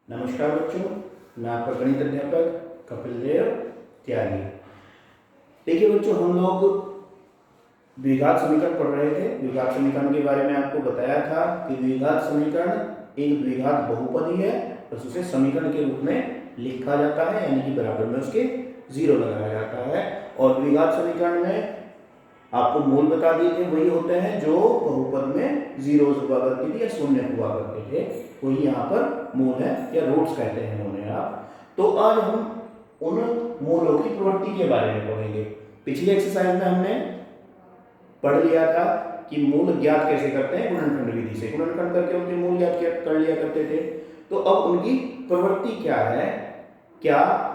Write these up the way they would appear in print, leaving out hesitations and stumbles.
नमस्कार बच्चों, मैं आपका गणित अध्यापक कपिल देव त्यागी। देखिए बच्चों, हम लोग द्विघात समीकरण पढ़ रहे थे। द्विघात समीकरण के बारे में आपको बताया था कि द्विघात समीकरण एक द्विघात बहुपदी है और उसे समीकरण के रूप में लिखा जाता है, यानी कि बराबर में उसके जीरो लगाया जाता है। और द्विघात समीकरण में आपको मूल बता दिए थे, वही होते हैं जो बहुपद में जीरो हुआ करती थी या शून्य हुआ करते थे, वही यहाँ पर मूल है या रूट्स कहते हैं उन्हें आप। तो आज हम उन मूलों की प्रवृत्ति के बारे में पढ़ेंगे। पिछले एक्सरसाइज में हमने पढ़ लिया था कि मूल ज्ञात कैसे करते हैं, गुणनखंड विधि से गुणनखंड करके उनके मूल ज्ञात कर लिया करते थे। तो अब उनकी प्रवृत्ति क्या है, क्या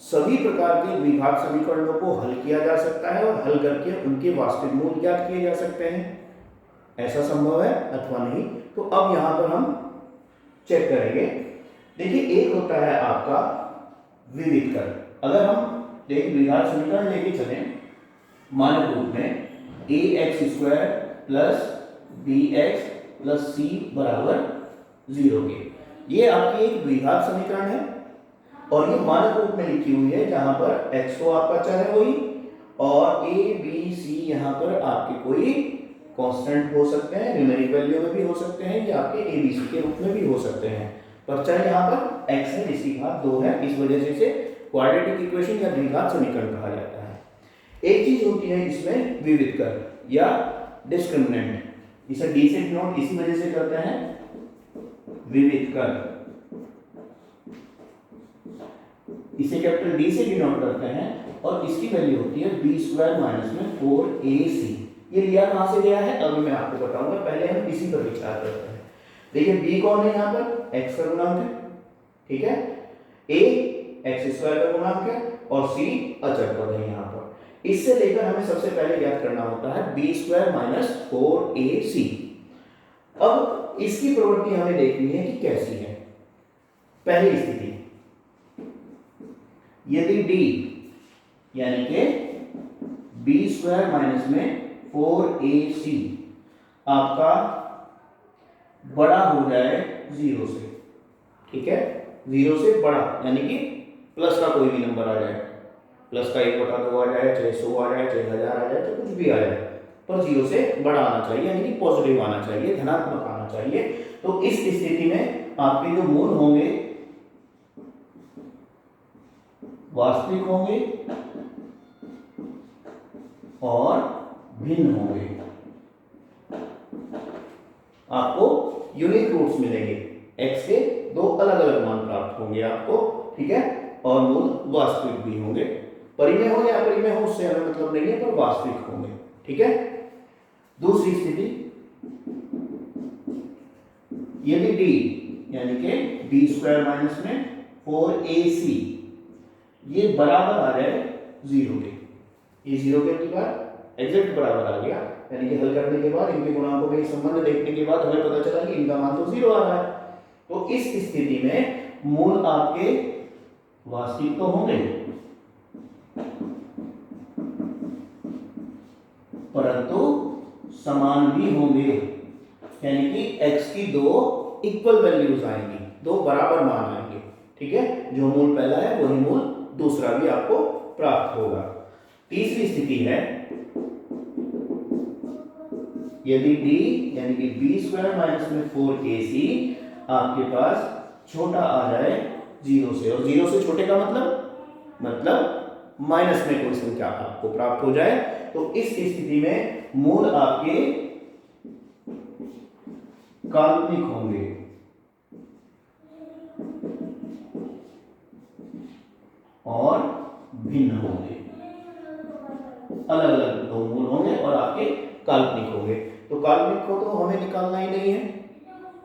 सभी प्रकार के द्विघात समीकरणों को हल किया जा सकता है और हल करके उनके वास्तविक मूल ज्ञात किए जा सकते हैं, ऐसा संभव है अथवा नहीं। तो अब यहां पर हम चेक करेंगे। देखिए, एक होता है आपका विविध कर। अगर हम एक द्विघात समीकरण लेके चले मानक रूप में ax² plus bx plus c बराबर 0 के, ये आपकी एक द्विघात समीकरण है और ये मानक रूप में लिखी हुई है, जहां पर x तो आपका चर है वही और a b c यहाँ पर आपके कोई कांस्टेंट हो सकते हैं, न्यूमेरिक वैल्यू में भी हो सकते हैं, या आपके a b c के रूप में भी हो सकते हैं। पर चर यहाँ पर x है, इसकी घात 2 है, इस वजह से इसे क्वाड्रेटिक इक्वेशन या द्विघात समीकरण कहा जाता है। एक चीज होती है इसमें विविध कर या डिस्क्रिमिनेंट, इसे डी से डिनोट इसी वजह से करते हैं विविध कर, इसे कैपिटल डी से डिनोट करते हैं और इसकी वैल्यू होती है b² माइनस में 4ac। ये लिया कहां से गया है अभी मैं आपको बताऊंगा, पहले हम इसी पर विचार करते हैं। देखिए b कौन है यहाँ पर, x का गुणांक है, ठीक है, a x² का गुणांक है और c अचर पद है यहाँ पर। इससे लेकर हमें सबसे पहले ज्ञात करना होता है b² माइनस 4ac। अब इसकी प्रवृत्ति हमें देखनी है कि कैसी है। पहली स्थिति, यदि d यानी कि b² माइनस में 4ac आपका बड़ा हो जाए 0 से, ठीक है, 0 से बड़ा यानी कि प्लस का कोई भी नंबर आ जाए, प्लस का 1/2 आ जाए, चाहे 100 आ जाए, चाहे 1000 आ जाए, चाहे कुछ भी आ जाए, पर 0 से बड़ा आना चाहिए, यानी कि पॉजिटिव आना चाहिए, धनात्मक आना चाहिए। तो इस स्थिति में आपके जो मूल होंगे वास्तविक होंगे और भिन्न होंगे, आपको यूनिक रूट्स मिलेंगे, x के दो अलग अलग मान प्राप्त होंगे आपको, ठीक है, और मूल वास्तविक भी होंगे। परिमेय हो या अपरिमेय हो उससे हमें मतलब नहीं है, पर वास्तविक होंगे, ठीक है। दूसरी स्थिति, यदि d यानी कि b² माइनस में 4ac ये बराबर आ जाए 0 के, ये 0 के बाद एग्जैक्ट बराबर आ गया, यानी कि हल करने के बाद इनके गुणांकों में संबंध देखने के बाद हमें पता चला कि इनका मान तो 0 आ रहा है। तो इस स्थिति में मूल आपके वास्तविक तो होंगे परंतु समान भी होंगे, यानी कि x की दो इक्वल वैल्यूज आएंगी, दो बराबर मान आएंगे, ठीक है। जो मूल पहला है वही मूल दूसरा भी आपको प्राप्त होगा। तीसरी स्थिति है, यदि d यानी कि b² माइनस में 4ac आपके पास छोटा आ जाए 0 से, और 0 से छोटे का मतलब माइनस में कोई संख्या आपको प्राप्त हो जाए, तो इस स्थिति में मूल आपके काल्पनिक होंगे और भिन्न होंगे, अलग अलग दो मूल होंगे और आपके काल्पनिक होंगे। तो काल्पनिक को तो हमें निकालना ही नहीं है,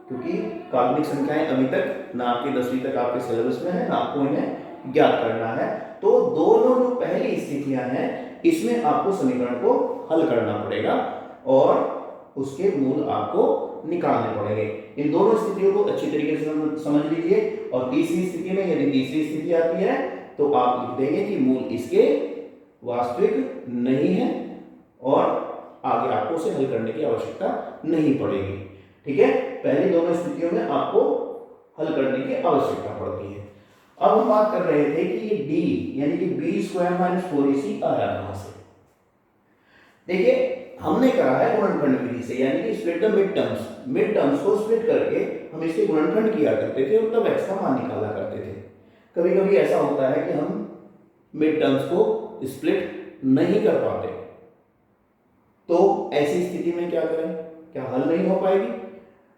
क्योंकि काल्पनिक संख्याएं अभी तक ना आपके 10वीं तक आपके सिलेबस में है, ना आपको इन्हें ज्ञात करना है। तो दोनों जो पहली स्थितियां हैं इसमें आपको समीकरण को हल करना पड़ेगा और उसके मूल आपको निकालने पड़ेंगे। इन दोनों स्थितियों को अच्छी तरीके से समझ लीजिए। और तीसरी स्थिति में यदि तीसरी स्थिति आती है तो आप लिख देंगे कि मूल इसके वास्तविक नहीं है और आगे आपको उसे हल करने की आवश्यकता नहीं पड़ेगी, ठीक है। पहली दोनों स्थितियों में आपको हल करने की आवश्यकता पड़ती है। अब हम बात कर रहे थे कि ये d यानी कि बी स्क्वायर माइनस 4ac आया कहां से। देखिए हमने करा है गुणनखंड विधि से, यानी कि स्प्लिट द मिड टर्म्स को स्प्लिट करके हम इसके गुणनखंड किया करते थे और तब x का मान निकाला करते थे। कभी कभी ऐसा होता है कि हम मिड टर्म्स को स्प्लिट नहीं कर पाते, तो ऐसी स्थिति में क्या करें, क्या हल नहीं हो पाएगी।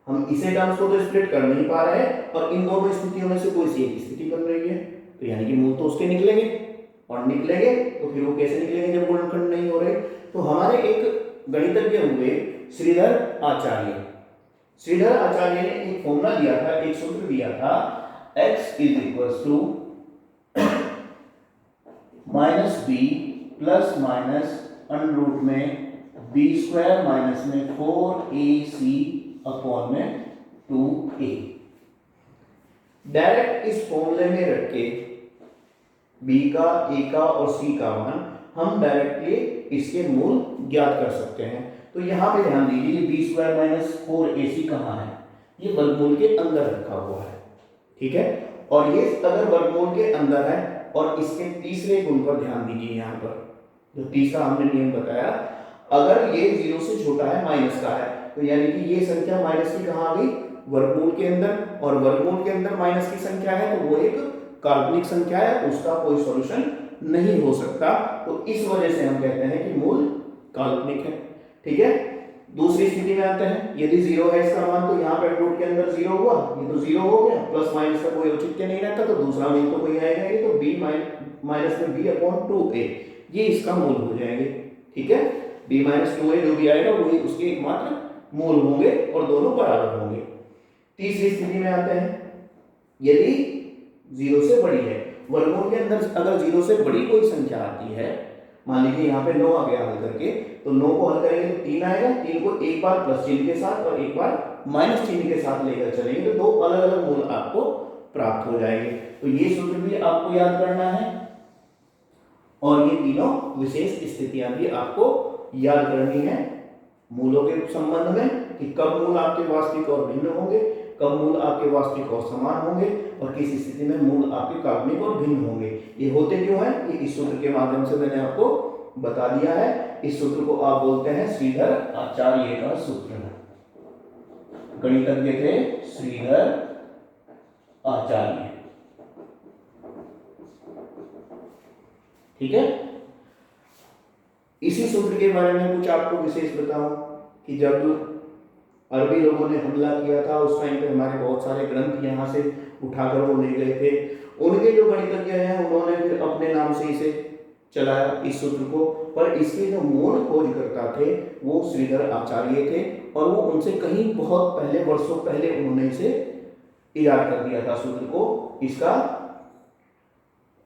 हम इसे टर्म्स को तो स्प्लिट कर नहीं पा रहे हैं और इन दोनों स्थितियों में से कोई सी एक स्थिति बन रही है, तो यानी कि मूल तो उसके निकलेंगे, और निकलेंगे तो फिर वो कैसे निकलेंगे जब गुणनखंड नहीं हो रहे। तो हमारे एक गणितज्ञ हुए श्रीधर आचार्य। श्रीधर आचार्य ने एक फॉर्मूला दिया था, एक सूत्र दिया था, x is equal to minus B plus minus under root में बी स्क्वायर माइनस में 4ac अपॉन में 2a। डायरेक्ट इस फॉर्मूले में रख के b का, a का और c का मान हम डायरेक्टली इसके मूल ज्ञात कर सकते हैं। तो यहां पे ध्यान दीजिए, बी स्क्वायर माइनस 4ac कहां है, ये वर्गमूल के अंदर रखा हुआ है, ठीक है। और ये अगर वर्गमूल के अंदर है और इसके तीसरे गुण पर ध्यान दीजिए, यहाँ पर जो तीसरा हमने नियम बताया, अगर ये 0 से छोटा है, माइनस का है, तो यानी कि ये संख्या माइनस की कहां आ गई, वर्गमूल के अंदर, और वर्गमूल के अंदर माइनस की संख्या है तो वो एक काल्पनिक संख्या है, उसका कोई सॉल्यूशन नहीं हो सकता। तो इस वजह से हम कहते हैं कि मूल काल्पनिक है, ठीक है। दूसरी स्थिति में आते हैं, यदि 0 है इसका मान, तो यहाँ पे रूट के अंदर 0 हुआ, ये तो 0 हो गया, प्लस माइनस का कोई औचित्य नहीं रहता, तो दूसरा मूल तो कोई आएगा ही, तो b माइनस में b अपॉन 2a, ये इसका मूल हो जाएंगे, ठीक है। b माइनस 2a जो भी आएगा वही उसके एकमात्र मूल होंगे और दोनों बराबर होंगे। तीसरी स्थिति में आते हैं, यदि 0 से बड़ी है, वर्गमूल के अंदर अगर 0 से बड़ी कोई संख्या आती है, मान लीजिए यहाँ पे 9 आ गया हल करके, तो 9 को हल करेंगे तो 3 आएगा, 3 को एक बार प्लस चिन्ह के साथ और एक बार माइनस चिन्ह के साथ लेकर चलेंगे तो दो अलग अलग मूल आपको प्राप्त हो जाएंगे। तो ये सूत्र भी आपको याद करना है और ये तीनों विशेष स्थितियां भी आपको याद करनी है मूलों के संबंध में, कि कब मूल आपके वास्तविक और भिन्न होंगे, कब मूल आपके वास्तविक और समान होंगे, और किस स्थिति में मूल आपके काल्पनिक और भिन्न होंगे। ये होते क्यों है, ये इस सूत्र के माध्यम से मैंने आपको बता दिया है। इस सूत्र को आप बोलते हैं श्रीधर आचार्य का सूत्र। गणितज्ञ थे श्रीधर आचार्य, ठीक है। इसी सूत्र के बारे में कुछ आपको विशेष बताऊं कि जब अरबी लोगों ने हमला किया था उस टाइम पे हमारे बहुत सारे ग्रंथ यहाँ से उठाकर वो ले गए थे, उनके जो गणितज्ञ हैं उन्होंने फिर अपने नाम से इसे चलाया इस सूत्र को, पर इसके जो मूल खोजकर्ता थे वो श्रीधर आचार्य थे और वो उनसे कहीं बहुत पहले, वर्षों पहले उन्होंने इसे इजाद कर दिया था, सूत्र को इसका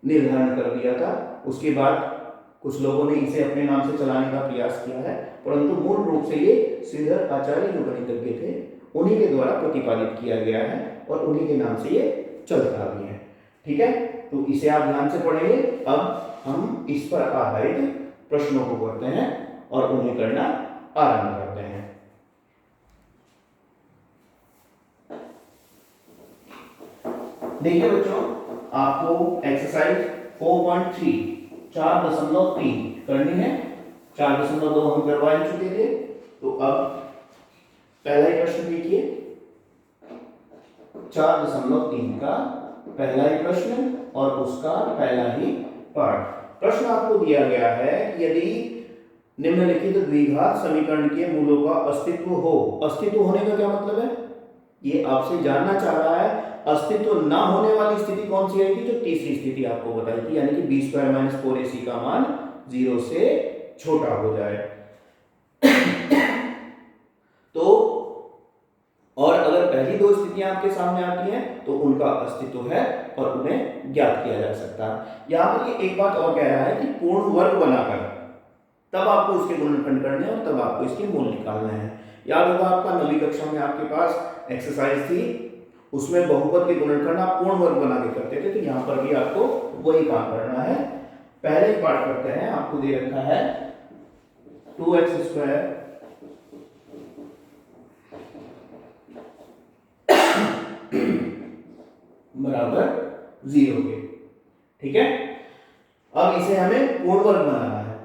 निर्धारण कर दिया था। उसके बाद कुछ लोगों ने इसे अपने नाम से चलाने का प्रयास किया है, परंतु मूल रूप से ये श्रीधर आचार्य जो गणितज्ञ थे उन्हीं के द्वारा प्रतिपादित किया गया है और उन्हीं के नाम से ये चलता भी है, ठीक है। तो इसे आप ध्यान से पढ़ेंगे। अब हम इस पर आधारित प्रश्नों को करते हैं और उन्हें करना आरंभ करते हैं। देखिए बच्चों, आपको एक्सरसाइज 4.3 4.3 करनी है। 4.2 हम करवा चुके थे, तो अब पहला ही प्रश्न देखिए, 4.3 का पहला ही प्रश्न और उसका पहला ही पार्ट। प्रश्न आपको दिया गया है कि यदि निम्नलिखित द्विघात समीकरण के मूलों का अस्तित्व हो, अस्तित्व होने का क्या मतलब है, ये आपसे जानना चाह रहा है। अस्तित्व ना होने वाली स्थिति कौन सी आएगी, जो तीसरी स्थिति आपको बताई थी, यानी कि बी स्क्वायर माइनस 4ac का मान 0 से छोटा हो जाए। तो और अगर पहली दो स्थितियां आपके सामने आती हैं तो उनका अस्तित्व है और उन्हें ज्ञात किया जा सकता है। यहां पर ये एक बात और कह रहा है कि पूर्ण वर्ग बनाकर तब आपको इसके गुणनखंड करने और तब आपको इसके मूल निकालने हैं। याद होगा आपका 9वीं कक्षा में आपके पास एक्सरसाइज थी, उसमें बहुपद के गुणनखंड आप पूर्ण वर्ग बना के करते थे, तो यहाँ पर भी आपको वही काम करना है। पहले ही पार्ट करते हैं, आपको दे रखा है 2x² बराबर 0 के। ठीक है, अब इसे हमें पूर्ण वर्ग बनाना है।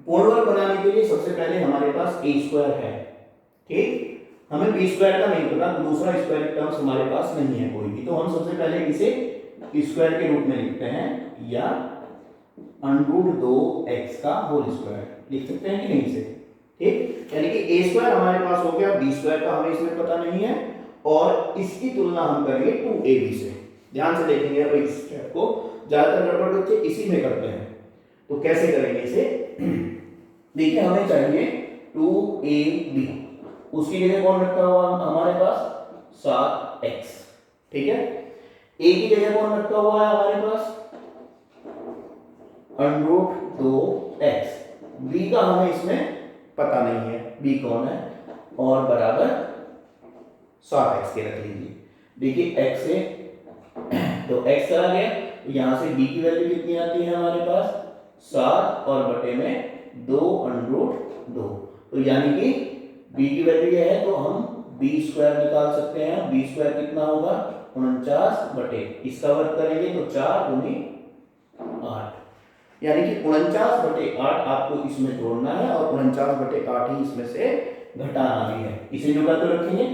पूर्ण वर्ग बनाने के लिए सबसे पहले हमारे पास a स्क्वायर है। ठीक, हमें b स्क्वायर का नहीं पता, तो दूसरा स्क्वायर टर्म्स हमारे पास नहीं है कोई भी, तो हम सबसे पहले इसे स्क्वायर के रूप में लिखते हैं, या √2x का होल स्क्वायर लिख सकते हैं कि नहीं इसे। ठीक, यानी कि a स्क्वायर हमारे पास हो गया, b स्क्वायर का हमें इसमें पता नहीं है, और इसकी तुलना हम करेंगे 2ab से। ध्यान से देखेंगे, अब इस स्टेप को ज्यादातर गड़बड़ बच्चे इसी में करते हैं, तो कैसे करेंगे इसे। देखिए, हमें चाहिए 2ab, उसकी जगह कौन रखा हुआ हमारे पास 7x। ठीक है, a की जगह कौन रखा हुआ है हमारे पास √2x। b का हमें इसमें पता नहीं है, b कौन है, और बराबर 7x के रख लीजिए। देखिए x से तो x चला गया, तो यहां से b की वैल्यू कितनी आती है हमारे पास 7 और बटे में 2√2। तो यानी कि b की वैल्यू ये है, तो हम b स्क्वायर निकाल सकते हैं। b स्क्वायर कितना होगा 49 बटे, इसका वर्ग करेंगे तो 4 दूनी 8, यानी कि 49 बटे 8 आपको इसमें जोड़ना है, और 49 बटे 8 ही इसमें से घटाना भी है। इसे जुड़ा कर रखेंगे,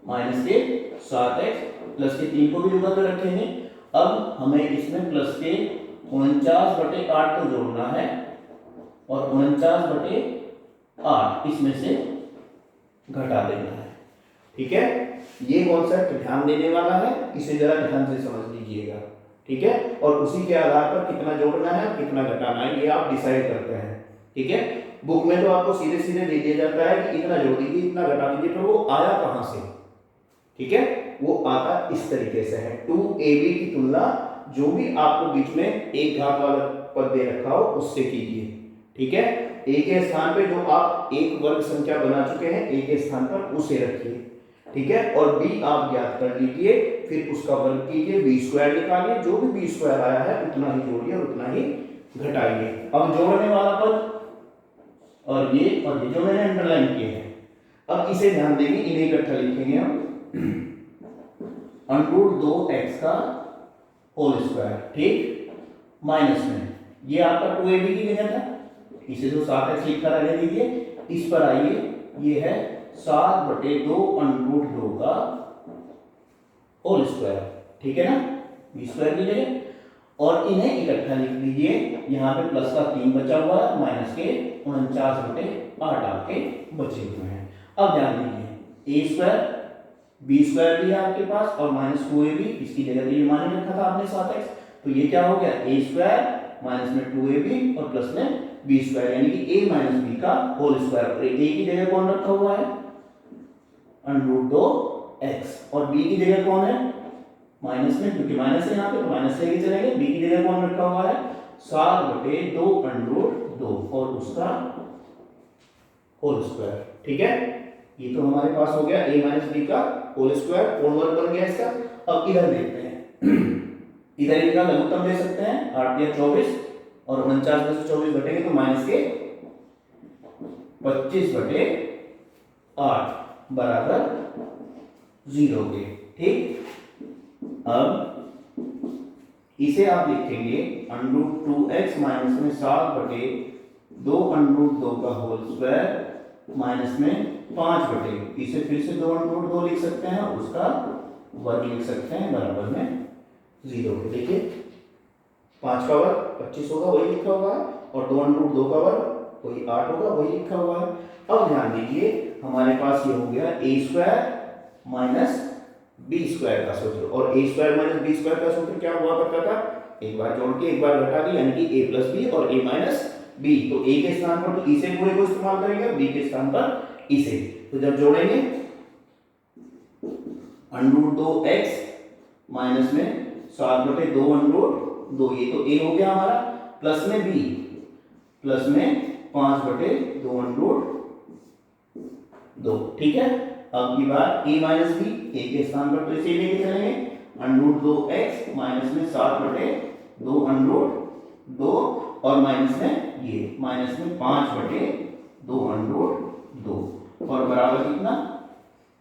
माइनस के 7x प्लस के 3 को भी जुड़ा कर रखेंगे। अब हमें इसमें प्लस के 49 बटे 8 को जोड़ना है, और 49 बटे 8 इसमें से घटा देना है। ठीक है, ये कॉन्सेप्ट ध्यान देने वाला है, इसे जरा ध्यान से समझ लीजिएगा। ठीक है, और उसी के आधार पर कितना जोड़ना है और कितना घटाना है ये आप डिसाइड करते हैं। ठीक है, बुक में तो आपको सीधे सीधे दे दिया जाता है कि इतना जोड़ दीजिए, इतना घटा दीजिए, पर वो आया कहां से। ठीक है, वो आता इस तरीके से है, 2ab की तुलना जो भी आपको बीच में एक घात वाला पद दे रखा हो उससे कीजिए। ठीक है, a के स्थान पे जो आप एक वर्ग संख्या बना चुके हैं a के स्थान पर उसे रखिए। ठीक है, और b आप ज्ञात कर लीजिए, फिर उसका वर्ग कीजिए, b स्क्वायर निकालिए, जो भी b स्क्वायर आया है उतना ही जोड़िए और उतना ही घटाइए। अब जोड़ने वाला पद और ये जो मैंने अंडरलाइन किए हैं, अब इसे ध्यान देंगे, इन्हें इकट्ठा लिखेंगे हम √2x का होल स्क्वायर। ठीक, माइनस में ये आपका 2ab की जगह था, इसे जो 7x लिखकर रहने दीजिए, इस पर आइए, ये है 7 बटे 2 √2 का होल स्क्वायर। ठीक है ना, b स्क्वायर की जगह, और इन्हें इकट्ठा लिख लीजिए। यहाँ पे प्लस का 3 बचा हुआ है, माइनस के 49 बटे 8 आपके बचे हुए हैं। अब ध्यान दीजिए, a स्क्वायर b स्क्वायर भी है आपके पास, और माइनस 2ab, इसकी जगह ये मान रखा था आपने 7x, तो ये क्या हो गया a स्क्वायर माइनस में 2ab और प्लस में b स्क्वायर, यानी कि a माइनस b का होल स्क्वायर। a की जगह कौन रखा हुआ है √2x, और b की जगह कौन है माइनस में, क्योंकि माइनस है यहाँ पे तो माइनस लेके चलेंगे। b की जगह कौन रखा हुआ है 7 बटे 2 √2 और उसका होल स्क्वायर। ठीक है, ये तो हमारे पास हो गया a माइनस b का होल स्क्वायर, पूर्ण वर्ग बन गया इसका। अब इधर देखते हैं, इधर इनका लघुत्तम ले सकते हैं, 8 या 24, और 49 में से 24 घटेंगे तो माइनस के 25 बटे 8 बराबर 0 के। ठीक, अब इसे आप लिखेंगे √2x माइनस में 7 बटे 2 √2 का होल स्क्वायर माइनस में 5 बटे, इसे फिर से 2 √2 लिख सकते हैं, उसका वर्ग लिख सकते हैं, बराबर में 0 के। देखिए 5 का वर्ग 25 होगा, वही लिखा हुआ है, और 2 √2 का वर्ग वही 8 होगा, वही लिखा हुआ है। अब ध्यान दीजिए, हमारे पास ये हो गया a square minus b square का सूत्र, और a square minus b square का सूत्र क्या हुआ करता था, एक बार जोड़ के एक बार घटा के, यानी कि a प्लस b और a माइनस b। तो a के स्थान पर तो इसे पूरे को इस्तेमाल करेंगे, b के स्थान पर इसे। तो जब जोड़ेंगे √2x माइनस में 7 बटे 2 √2, ये तो a हो गया हमारा, प्लस में b, प्लस में 5 बटे 2 √2। ठीक है, अब की बात a माइनस b, a के स्थान पर तो इसे लेके चलेंगे, √2x माइनस में 7 बटे 2 √2, और माइनस में ये माइनस में 5 बटे 2 √2, और बराबर कितना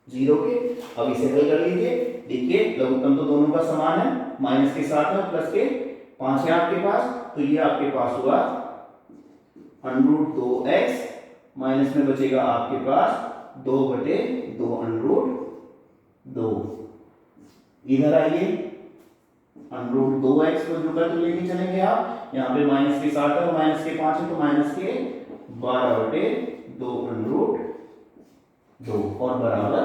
0 के। अब इसे हल कर लीजिए, देखिए लघुत्तम तो दोनों का समान है, माइनस के साथ है प्लस के 5 है आपके पास, तो ये आपके पास हुआ √2x, माइनस में बचेगा आपके पास 2/2 √2। इधर आइए √2x को जो तो लेके चलेंगे आप, यहाँ पे माइनस के 7 है और माइनस के 5 है, तो माइनस के 12/2 √2 और बराबर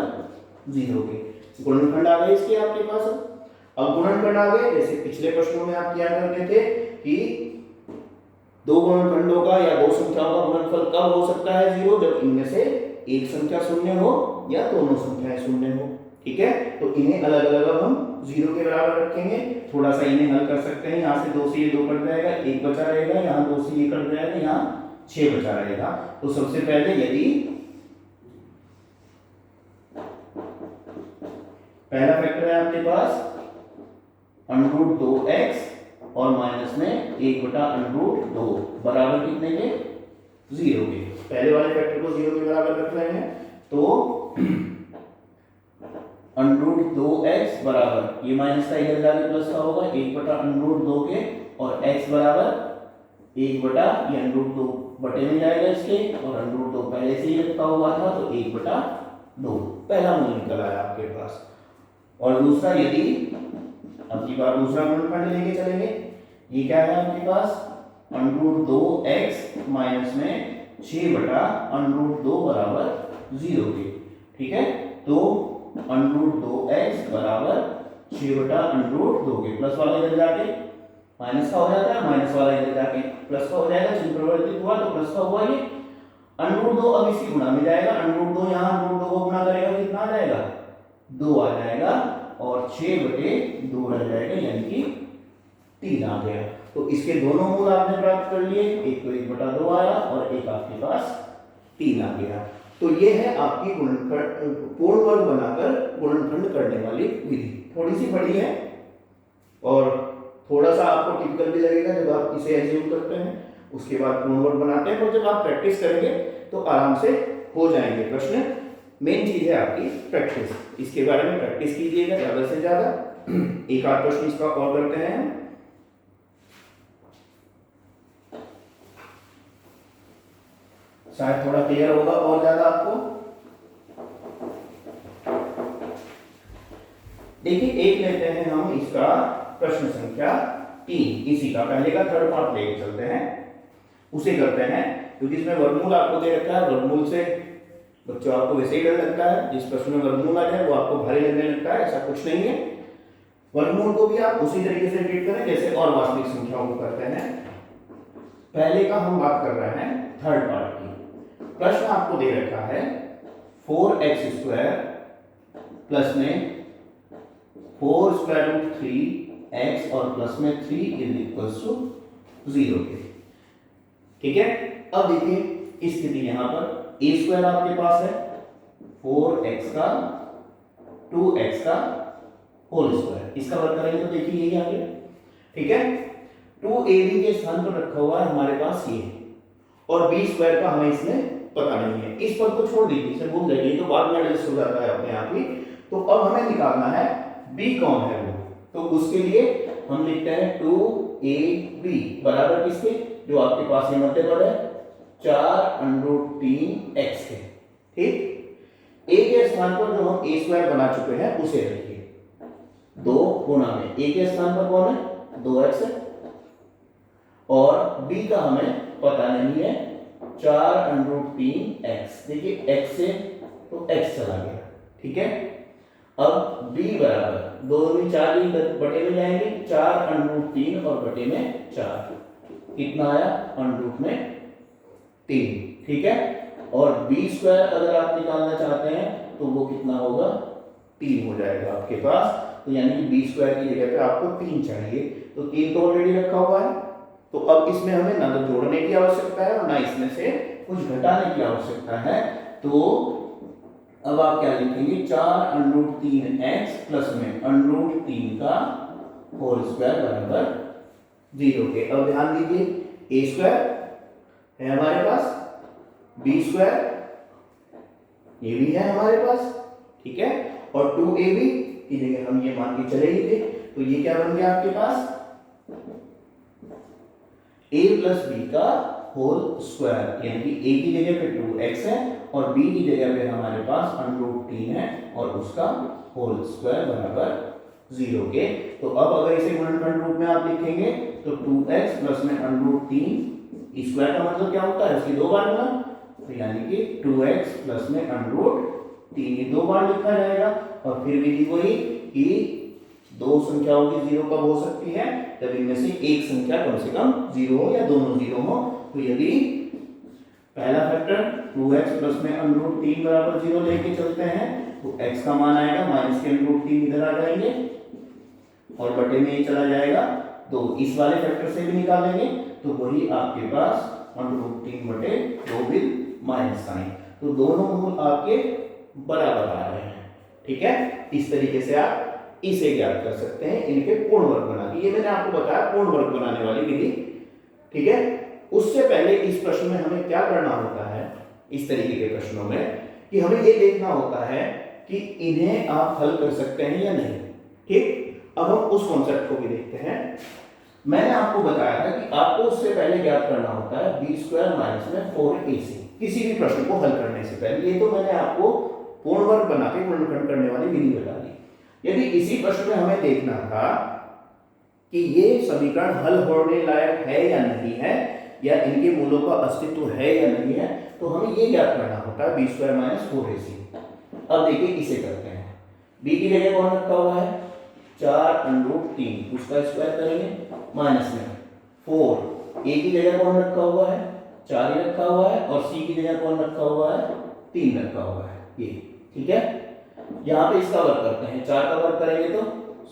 0 के। गुणनखंड आ गए इसके आपके पास। अब गुणनखंड आ गए, जैसे पिछले प्रश्नों में आप क्या करते थे कि दो गुणनखंडों का या दो संख्याओं का गुणनफल कब हो सकता है 0, जब इनमें से एक संख्या शून्य हो या दोनों संख्याएं शून्य हो। ठीक है, तो इन्हें अलग अलग अब हम 0 के बराबर रखेंगे। थोड़ा सा इन्हें हल कर सकते हैं, यहाँ से 2 से ये 2 कट जाएगा, 1 बचा रहेगा, यहाँ 2 से ये कट जाएगा, यहाँ 6 बचा रहेगा। तो सबसे पहले यदि पहला फैक्टर है आपके पास √2x और माइनस में 1/√2 बराबर कितने के 0 के। पहले वाले फैक्टर को 0 के बराबर रख रहे हैं, तो √2x बराबर ये माइनस का इधर जाके प्लस का होगा 1/√2 के, और x बराबर 1 ये √2 बटे में जाएगा इसके, और √2 पहले से ही रखा हुआ था तो 1/2 पहला मूल निकल आया आपके पास। और दूसरा, यदि अब की बार दूसरा गुणनखंड लेके चलेंगे, ये क्या है आपके पास √2x माइनस में 6/√2 बराबर 0 के। ठीक है, तो √2x बराबर 6/√2 के, प्लस वाला इधर जाके माइनस का हो जाता है, माइनस वाला इधर जाके प्लस का हो जाएगा, चिन्ह परिवर्तित हुआ तो प्लस का हुआ ये √2। अब इसी गुणा में जाएगा, √2 यहाँ √2 को गुणा करेगा कितना आ जाएगा 2 आ जाएगा, और 6/2 रह जाएगा, यानी कि 3 आ गया। तो इसके दोनों मूल आपने प्राप्त कर लिए, एक तो 1/2 आया और एक आपके पास 3 आ गया। तो ये है आपकी गुणनखंड पूर्ण वर्ग बनाकर गुणनखंड करने वाली विधि। थोड़ी सी बड़ी है और थोड़ा सा आपको टिपिकल भी लगेगा जब आप इसे एज्यूम करते हैं, उसके बाद पूर्ण वर्ग बनाते हैं, और जब आप प्रैक्टिस करेंगे तो आराम से हो जाएंगे प्रश्न। मेन चीज है आपकी प्रैक्टिस, इसके बारे में प्रैक्टिस कीजिएगा ज्यादा से ज्यादा। एक आध प्रश्न इसका और करते हैं, शायद थोड़ा क्लियर होगा और ज्यादा आपको। देखिए, एक लेते हैं हम इसका प्रश्न संख्या 3, इसी का पहले का थर्ड पार्ट लेके चलते हैं, उसे करते हैं, क्योंकि इसमें वर्गमूल आपको दे रखा है। वर्गमूल से बच्चों आपको वैसे ही डर लगता है, जिस प्रश्न में वर्गमूल आ जाए वो आपको भारी लगने लगता है, ऐसा कुछ नहीं है। वर्गमूल को भी आप उसी तरीके से ट्रीट करें जैसे और वास्तविक संख्याओं को करते हैं। पहले का हम बात कर रहे हैं थर्ड पार्ट की। प्रश्न आपको दे रखा है 4x² प्लस में 4√3x और प्लस में 3 = 0 के। ठीक है, अब देखिए स्थिति यहां पर a² आपके पास है 4x का 2x का होल स्क्वायर, इसका वर्ग करेंगे तो देखिए यही आ गया। ठीक है, 2ab के स्थान पर रखा हुआ है हमारे पास ये, और b² का हमें इसमें पता नहीं है, इस पद को छोड़ दीजिए, इसे भूल जाइए, तो बाद में एडजस्ट हो जाता है अपने आप ही। तो अब हमें निकालना है b कौन है वो, तो उसके लिए हम लिखते हैं 2ab बराबर किसके, जो आपके पास ये मध्य पद है 4√3x के। ठीक, a के स्थान पर जो हम a² बना चुके हैं उसे रखिए, 2 गुणा में a के स्थान पर कौन है 2x है, और b का हमें पता नहीं है 4√3x। देखिए x से तो x चला गया। ठीक है, अब b बराबर 2 में 4 बटे में जाएंगे, 4√3 और बटे में 4 कितना आया √3। ठीक है, और b² अगर आप निकालना चाहते हैं तो वो कितना होगा 3 हो जाएगा आपके पास। तो यानी कि b² की जगह पे आपको 3 चाहिए, तो 3 तो ऑलरेडी रखा हुआ है, तो अब इसमें हमें ना तो जोड़ने की आवश्यकता है और ना इसमें से कुछ घटाने की आवश्यकता है। तो अब आप क्या लिखेंगे 4√3x प्लस में √3 का होल स्क्वायर बराबर 0 के। अब ध्यान दीजिए a² है हमारे पास, b² ये भी है हमारे पास। ठीक है, और 2ab की जगह हम ये मान के चले ही थे, तो ये क्या बन गया आपके पास a प्लस बी का होल स्क्वायर, यानी कि a की जगह पे 2x है और b की जगह पे हमारे पास √3 है और उसका होल स्क्वायर बराबर 0 के। तो अब अगर इसे गुणनखंड रूप में आप लिखेंगे तो 2x प्लस में √3 स्क्वायर का मतलब क्या होता है, इसकी दो बार गुना, तो यानी कि 2x प्लस में √3 ये दो बार लिखा जाएगा। और फिर विधि वही कि दो संख्याओं की जीरो कब हो सकती है, जब इनमें से एक संख्या कम से कम जीरो हो या दोनों जीरो हो। तो यदि पहला फैक्टर 2x प्लस में √3 बराबर 0 लेके चलते हैं तो x का मान आएगा माइनस के √3 इधर आ जाएंगे और बटे में ये चला जाएगा, तो इस वाले फैक्टर से भी निकालेंगे तो वही आपके पास √3 बटे 2 विद माइनस साइन, तो दोनों मूल आपके बराबर आ रहे हैं। ठीक है, इस तरीके से आप इसे ज्ञात कर सकते हैं इनके पूर्ण वर्ग बना के। ये मैंने आपको बताया पूर्ण वर्ग बनाने वाली विधि। ठीक है, उससे पहले इस प्रश्न में हमें क्या करना होता है, इस तरीके के प्रश्नों में कि हमें ये देखना होता है कि इन्हें आप हल कर सकते हैं या नहीं। ठीक, अब हम उस कॉन्सेप्ट को भी देखते हैं। मैंने आपको बताया था कि आपको उससे पहले ज्ञात करना होता है b² माइनस में 4ac, किसी भी प्रश्न को हल करने से पहले। ये तो मैंने आपको पूर्ण वर्ग बना के गुणनखंड करने वाली विधि बता दी। यदि इसी प्रश्न में हमें देखना था कि ये समीकरण हल होने लायक है या नहीं है, या इनके मूलों का अस्तित्व है या नहीं है, तो हमें ये ज्ञात करना होता है b² माइनस 4ac। अब देखिए इसे करते हैं, b की जगह कौन रखा हुआ है 4√3, उसका स्क्वायर करेंगे माइनस में 4, a की जगह कौन रखा हुआ है 4 ही रखा हुआ है और c की जगह कौन रखा हुआ है 3 रखा हुआ है ये। ठीक है, यहाँ पे इसका वर्ग करते हैं, 4 का वर्ग करेंगे तो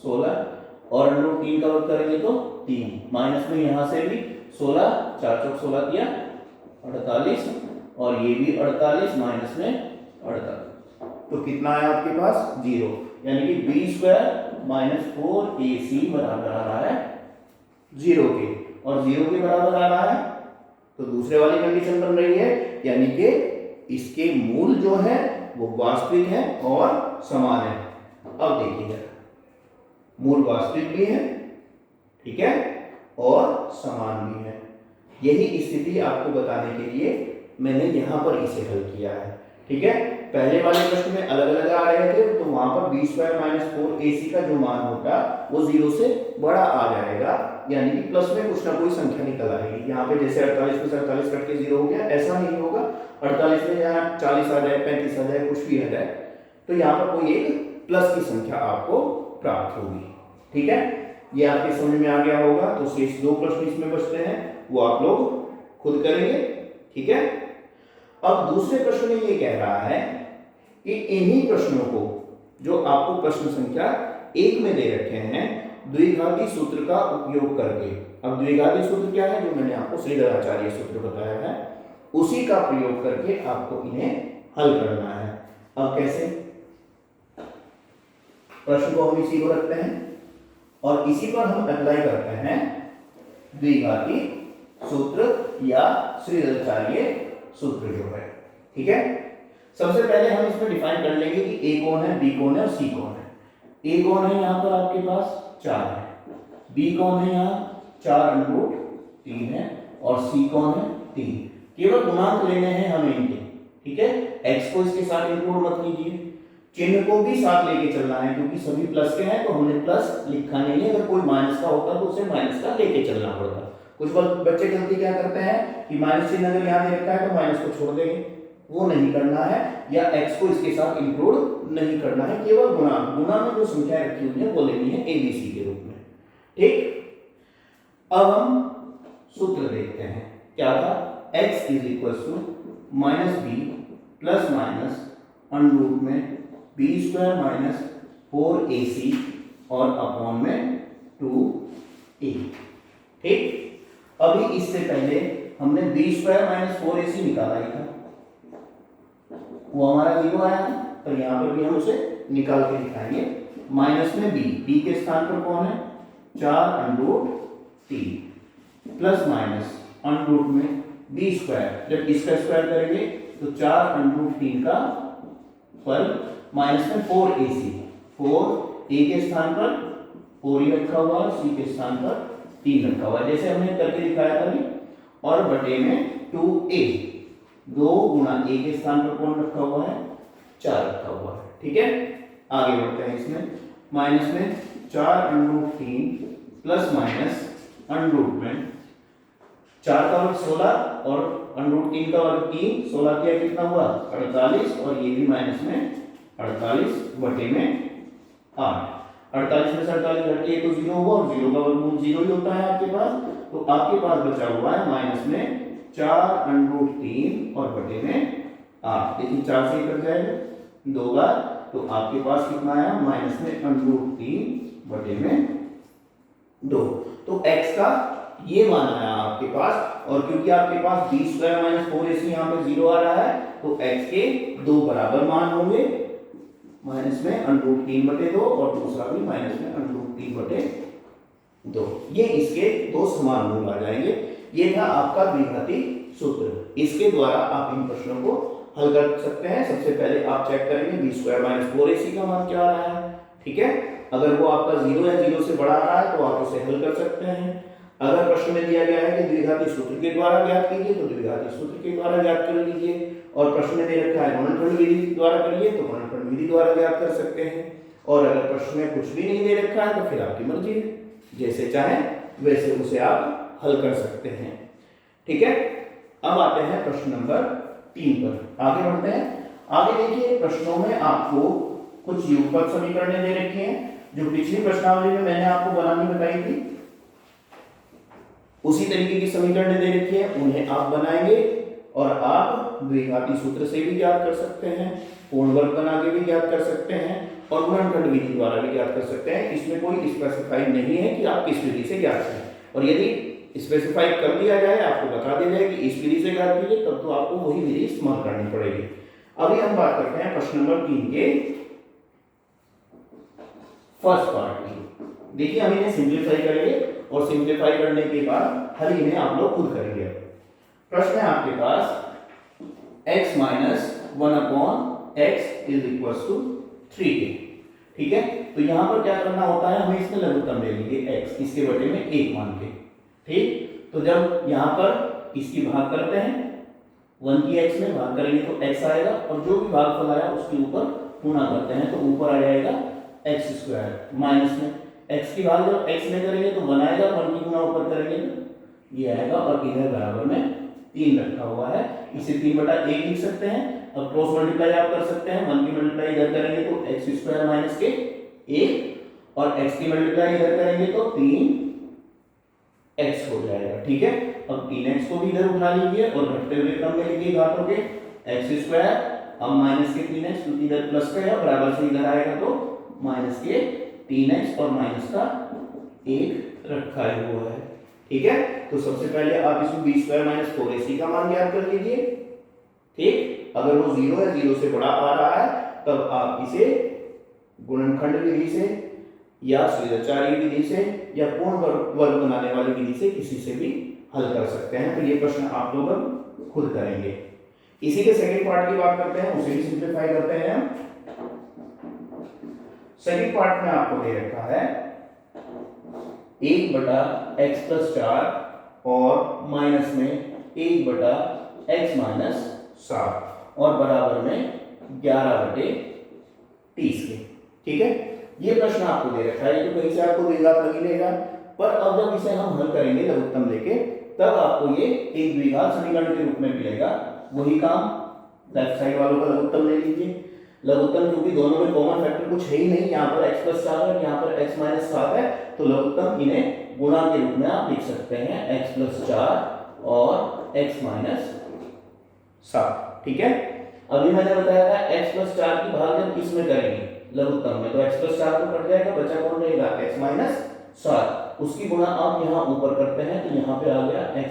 16 और √3 का वर्ग करेंगे तो 3, माइनस में यहाँ से भी 16, 4 चौक 16 किया 48 और ये भी 48 माइनस में 48, तो कितना है आपके पास 0, यानी कि b² माइनस 4ac बराबर आ रहा है 0 के, और 0 के बराबर आ रहा है तो दूसरे वाली कंडीशन बन रही है, यानी कि इसके मूल जो है वो वास्तविक है और समान है। अब देखिए मूल वास्तविक भी है, ठीक है, और समान भी है। यही स्थिति आपको बताने के लिए मैंने यहां पर इसे हल किया है। ठीक है, पहले वाले प्रश्न में अलग अलग आ रहे थे तो वहां पर b² माइनस 4ac का जो मान होगा वो 0 से बड़ा आ जाएगा, यानी कि प्लस में कुछ ना कोई संख्या निकल आएगी। यहाँ पे जैसे 48 में से 48 कट के 0 हो गया, ऐसा नहीं होगा। 48 में यहाँ 40 आ जाए, 35 आ जाए, कुछ भी आ जाए, तो यहाँ पर कोई एक प्लस की संख्या आपको प्राप्त होगी। ठीक है, ये आपके समझ में आ गया होगा। तो शेष 2 प्रश्न इसमें बचते हैं, वो आप लोग खुद करेंगे। ठीक है, अब दूसरे प्रश्न में ये कह रहा है कि इन्हीं प्रश्नों को जो आपको प्रश्न संख्या 1 में दे रखे हैं द्विघाती सूत्र का उपयोग करके, अब द्विघाती सूत्र क्या है, जो मैंने आपको श्रीधराचार्य सूत्र बताया है, उसी का प्रयोग करके आपको इन्हें हल करना है। अब कैसे, प्रश्न को हम इसी को रखते हैं और इसी पर हम अप्लाई करते हैं द्विघाती सूत्र या श्रीधराचार्य सूत्र जो है। ठीक है, सबसे पहले हम इसमें डिफाइन कर लेंगे कि a कौन है, b कौन है और c कौन है। a कौन है यहाँ पर आपके पास 4 है, b कौन है यहाँ 4√3 है और c कौन है 3। केवल गुणांक लेने हैं हमें इनके। ठीक है, x को इसके साथ इंक्लूड मत कीजिए, चिन्ह को भी साथ लेके चलना है क्योंकि सभी प्लस के हैं तो हमने प्लस लिखा नहीं है। अगर कोई माइनस का होता तो उसे माइनस का लेके चलना पड़ता। कुछ बच्चे गलती क्या करते हैं कि माइनस चिन्ह अगर यहाँ दे रखा है तो माइनस को छोड़ देंगे, वो नहीं करना है, या x को इसके साथ इंक्लूड नहीं करना है। केवल गुणा में जो संख्या रखी हुई है वो लेनी है abc के रूप में। ठीक, अब हम सूत्र देखते हैं, क्या था, x = -b प्लस माइनस √ में b² माइनस 4ac और अपॉन में 2a। ठीक, अभी इससे पहले हमने b² माइनस 4ac निकाला ही था, वो हमारा 0 आया था, तो यहाँ पर भी हम उसे निकाल के दिखाएंगे। माइनस में b के स्थान पर कौन है 4√3 प्लस माइनस √ में b², जब इसका स्क्वायर करेंगे तो 4√3 का वर्ग माइनस में 4ac a के स्थान पर 4 ही रखा हुआ है, c के स्थान पर 3 रखा हुआ है, जैसे हमने करके दिखाया था अभी। और बटे में 2a, 2 गुना a के स्थान पर कौन रखा हुआ है, 4 रखा हुआ है। ठीक है, आगे बढ़ते हैं। इसमें माइनस में 4√3 प्लस माइनस अंडरूट में 4 का वर्ग 16 और √3 का वर्ग 3, 16 किया कितना हुआ 48, और ये भी माइनस में 48 बटे में 8। 48 में से 48 घटिए तो 0 होगा, और 0 का वर्गमूल 0 ही होता है आपके पास। तो आपके पास बचा हुआ है माइनस में 4√3 और बटे में 8। देखिए 4 से कट जाएगा 2 बार, तो आपके पास कितना आया माइनस में √3 बटे में 2। तो x का ये मान आया आपके पास, और क्योंकि आपके पास b² - 4ac यहाँ पे 0 आ रहा है, तो x के 2 बराबर मान होंगे, माइनस में √3 बटे 2 और दूसरा भी माइनस में √3 बटे 2। ये इसके 2 समान मूल आ जाएंगे। ये था आपका द्विघाती सूत्र। इसके द्वारा आप इन प्रश्नों को हल कर सकते हैं। सबसे पहले आप चेक करेंगे b² - 4ac का मान क्या आ रहा है। ठीक है, अगर वो आपका 0 या 0 से बड़ा आ रहा है तो आप उसे हल कर सकते हैं। अगर प्रश्न में दिया गया है कि द्विघाती सूत्र के द्वारा ज्ञात कीजिए, तो द्विघाती सूत्र के द्वारा ज्ञात कर लीजिए। और प्रश्न में दे रखा है गुणनखंड विधि द्वारा करिए, तो गुणनखंड विधि द्वारा ज्ञात कर सकते हैं। और अगर प्रश्न में कुछ भी नहीं दे रखा है तो फिर आपकी मर्जी है, जैसे चाहे वैसे उसे आप हल कर सकते हैं। ठीक है, अब आते हैं प्रश्न नंबर 3 पर। आगे बढ़ते हैं। आगे देखिए, प्रश्नों में आपको कुछ युगपत समीकरणें दे रखी हैं, जो पिछली प्रश्नावली में मैंने आपको बनानी बताई थी। उसी तरीके की समीकरणें दे रखी है, उन्हें आप बनाएंगे और आप द्विघाती सूत्र से भी ज्ञात कर सकते हैं, पूर्ण वर्ग बना के भी ज्ञात कर सकते हैं, और गुणनखंड विधि द्वारा भी ज्ञात कर सकते हैं। इसमें कोई स्पेसिफाई नहीं है कि आप किस विधि से ज्ञात करें, और यदि स्पेसिफाई कर दिया जाए, आपको बता दिया जाए कि इस विधि से ज्ञात कीजिए, तब तो आपको वही विधि इस्तेमाल करनी पड़ेगी। अभी हम बात करते हैं प्रश्न नंबर 3 के फर्स्ट पार्ट की। देखिए, हम इन्हें सिंप्लीफाई करेंगे और सिंप्लीफाई करने के बाद हल इन्हें आप लोग खुद करेंगे। प्रश्न है आपके पास x - 1/x = 3a। ठीक है, तो यहां पर क्या करना होता है, हमें इसमें लघुत्तम ले लेंगे x, इसके बटे में 1 मान के। ठीक, तो जब यहां पर इसकी भाग करते हैं, 1 की x में भाग करेंगे तो x आएगा, और जो भी भागफल आया उसके ऊपर गुणा करते हैं तो ऊपर आ जाएगा x², माइनस में x की भाग जब x में करेंगे तो 1 आएगा, 1 की गुना ऊपर करेंगे तो ये आएगा, और इधर बराबर में 3 रखा हुआ है, इसे 3/1 लिख सकते हैं। अब क्रॉस मल्टीप्लाई आप कर सकते हैं, 1 की मल्टीप्लाई इधर करेंगे तो x² - 1, और x की मल्टीप्लाई इधर करेंगे तो 3x हो जाएगा। ठीक है, अब 3x को भी इधर उठा लीजिए और घटते हुए क्रम में लिखिए घातों के, x², अब माइनस के 3x, क्योंकि इधर प्लस का है, बराबर से इधर आएगा तो माइनस के 3x और माइनस का 1 रखा हुआ है। ठीक है, तो सबसे पहले आप इसमें b² - 4ac का मान ज्ञात कर लीजिए। ठीक, अगर वो 0 या 0 से बड़ा आ रहा है तब आप इसे गुणनखंड विधि से या स्वेच्छाचारी विधि से या पूर्ण वर्ग बनाने वाली विधि से किसी से भी हल कर सकते हैं। तो ये प्रश्न आप लोग अब खुद करेंगे। इसी के सेकंड पार्ट की बात करते हैं, उसे भी सिंप्लीफाई करते हैं हम। सेकंड पार्ट में आपको दे रखा है 1/x + 4 और माइनस में 1/x - 7 और बराबर में 11/30 के। ठीक है, ये प्रश्न आपको दे रखा है, तो कहीं से आपको द्विघात लग लेगा, पर अब जब इसे हम हल करेंगे लघुत्तम लेके, तब आपको ये एक द्विघात समीकरण के रूप में मिलेगा। वही काम, लेफ्ट साइड वालों का लघुत्तम ले लीजिए। लघुत्तम क्योंकि दोनों में कॉमन फैक्टर कुछ है ही नहीं, यहाँ पर x + 4 है, यहाँ पर x - 7 है, तो लघुत्तम इन्हें गुणा के रूप में आप लिख सकते हैं, x + 4 और x - 7। ठीक है, अभी मैंने बताया था x + 4 की भाग जब किस में करेंगे, लघुत्तम में, तो x + 4 तो कट जाएगा, बचा कौन रहेगा, x - 7। उसकी गुणा आप यहाँ ऊपर करते हैं तो यहाँ पे आ गया x -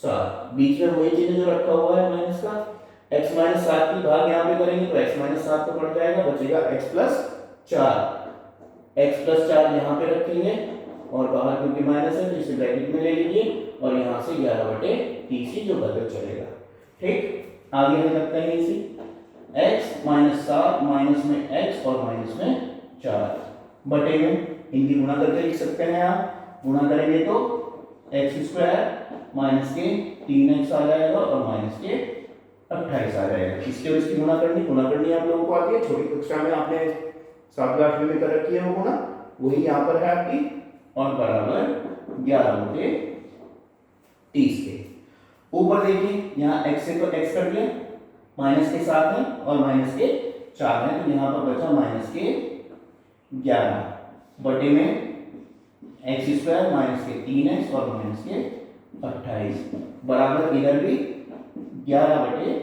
7, बीच में वही चीज जो रखा हुआ है माइनस का, x - 7 की भाग यहाँ पे करेंगे तो x - 7 तो कट जाएगा, बचेगा x + 4। x + 4 यहाँ पे रखेंगे और बाहर क्योंकि माइनस है तो इसे ब्रैकेट में ले लीजिए, और यहाँ से 11/30 जो बदल चलेगा। ठीक, आगे हम करते हैं इसी x - 7 माइनस में x और माइनस में 4 बटे में इनकी गुणा करके लिख सकते हैं आप। गुणा करेंगे तो एक्स स्क्वायर माइनस के 3x आ जाएगा और माइनस के 28 आ जाएगा। इसके और इसकी गुणा करनी आप लोगों को आती है, छोटी कक्षा में आपने 7वीं 8वीं में कर रखी है वो गुणा, वही यहाँ पर है आपकी, और बराबर 11 बटे 30 के। ऊपर देखिए यहाँ x से तो x कर दिया, माइनस के 7 है और माइनस के 4 है, तो यहाँ पर बचा माइनस के 11 बटे में एक्स स्क्वायर माइनस के 3x और माइनस के 28 बराबर इधर भी 11 बटे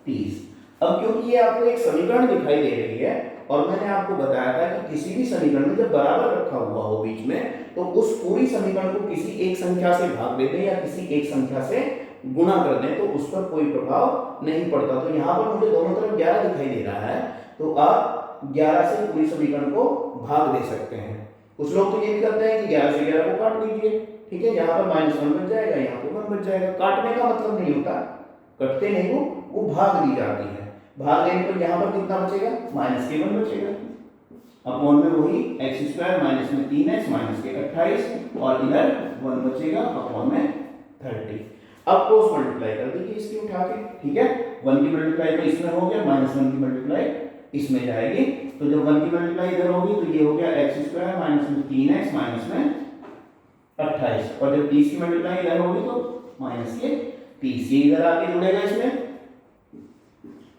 30। अब क्योंकि ये आपको एक समीकरण दिखाई दे रही है और मैंने आपको बताया था कि किसी भी समीकरण में जब बराबर रखा हुआ हो बीच में तो उस पूरी समीकरण को किसी एक संख्या से भाग दे दें या किसी एक संख्या से गुणा कर दें तो उस पर कोई प्रभाव नहीं पड़ता। तो यहाँ पर मुझे दोनों तरफ 11 दिखाई दे रहा है, तो आप 11 से पूरी समीकरण को भाग दे सकते हैं। कुछ लोग तो ये भी करते हैं कि 11 से 11 को काट दीजिए, ठीक है, यहाँ पर -1 बच जाएगा, यहाँ पर 1 बच जाएगा। काटने का मतलब नहीं होता, कटते नहीं, वो भाग दी जाती है। भाग देने पर यहाँ पर कितना बचेगा, माइनस के 1 बचेगा, अपॉन में वही एक्स स्क्वायर माइनस में 3x माइनस के 28 और इधर 1 बचेगा अपॉन में 30। अब क्रॉस मल्टीप्लाई कर दीजिए इसकी उठा के, ठीक है, 1 की मल्टीप्लाई तो इसमें हो गया, -1 की मल्टीप्लाई इसमें जाएगी, तो जब 1 की मल्टीप्लाई इधर होगी तो ये हो गया एक्स स्क्वायर माइनस में 3x माइनस में 28 और जब 30 की मल्टीप्लाई इधर होगी तो माइनस के 30, ये इधर आके जुड़ेगा इसमें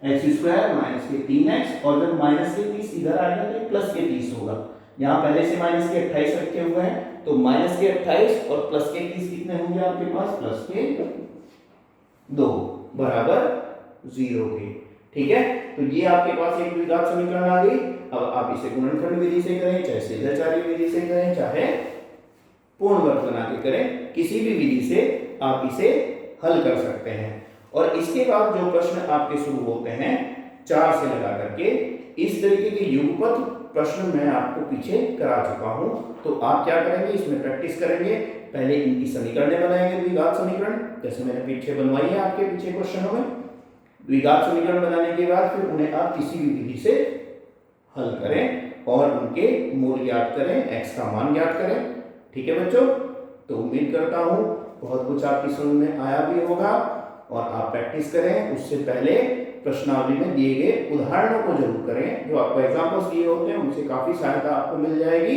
एक्स स्क्वायर माइनस के 3x और जब माइनस के 30 इधर आएगा तो प्लस के 30 होगा। यहाँ पहले से माइनस के 28 रखे हुए हैं तो माइनस के 28 और प्लस के 30 कितने होंगे आपके पास, प्लस के 2 बराबर 0 के, ठीक है। तो ये आपके पास एक द्विघात समीकरण आ गई। अब आप इसे गुणनखंड विधि से करें, चाहे सीधाचार्य विधि से करें, चाहे पूर्ण वर्ग बना के करें, किसी भी विधि से आप इसे हल कर सकते हैं। और इसके बाद जो प्रश्न आपके शुरू होते हैं 4 से लगा करके, इस तरीके के युगपत प्रश्न मैं आपको पीछे करा चुका हूं। तो आप क्या करेंगे, इसमें प्रैक्टिस करेंगे, पहले इनकी समीकरणें बनाएंगे, द्विघात समीकरण जैसे मैंने पीछे बनवाई है आपके पीछे क्वेश्चनों में। द्विघात समीकरण बनाने के बाद फिर उन्हें आप किसी भी विधि से हल करें और उनके मूल ज्ञात करें, x का मान ज्ञात करें, ठीक है बच्चों। तो उम्मीद करता हूं बहुत कुछ आपकी समझ में आया भी होगा और आप प्रैक्टिस करें। उससे पहले प्रश्नावली में दिए गए उदाहरणों को जरूर करें, जो आपको एग्जाम्पल्स दिए होते हैं उनसे काफी सहायता आपको मिल जाएगी,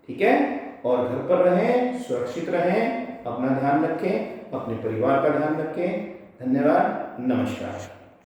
ठीक है। और घर पर रहें, सुरक्षित रहें, अपना ध्यान रखें, अपने परिवार का ध्यान रखें। धन्यवाद, नमस्कार।